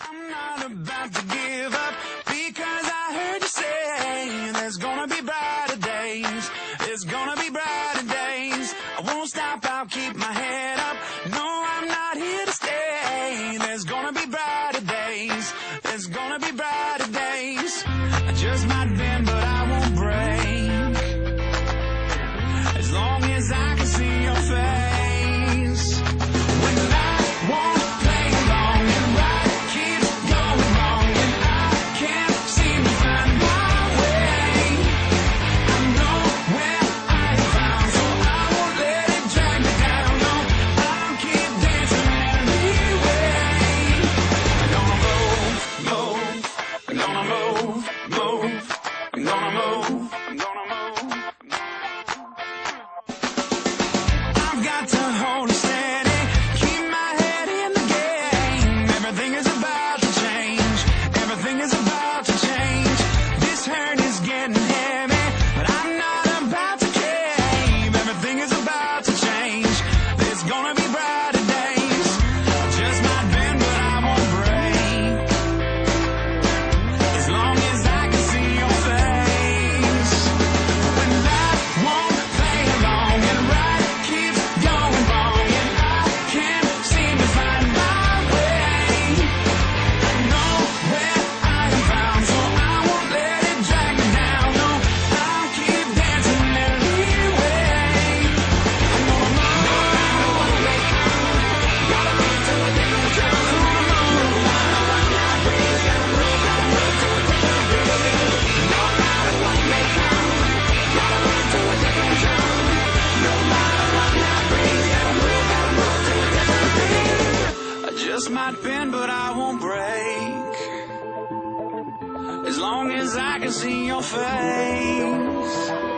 I'm not about to give up because I heard you say there's gonna be brighter days. There's gonna be brighter days. I won't stop, I'll keep my head up. No, I'm not here to stay. There's gonna be brighter days. There's gonna be brighter days. I just might bend, but I won't break. As long as I can see your face. When life won't play along and right keeps going wrong and I can't seem to find my way. I know where I am found, so I won't let it drag me down. No, I'll keep dancing anyway. I'm gonna move, move. I'm gonna move, move. I'm gonna move. I'm gonna move. I've got to hold it steady, keep my head in the game. Everything is about to change. Everything is about to change. This hurt is getting heavy, but I'm not about to cave. Everything is about to change. There's gonna be brighter days. I just might bend, but I won't break. As long as I can see your face. When life won't play along and right keeps going wrong and I can't seem to find my way. I know where I am found, so I won't let it drag me down. No, I'll keep dancing anyway. I'm gonna move. No matter what may come, gotta move to a different drum. No matter what life brings, gotta move to a different beat. No matter what may come, gotta move to a different drum. No matter what life brings, gotta move to a different beat. I just might bend, but I won't break. As long as I can see your face.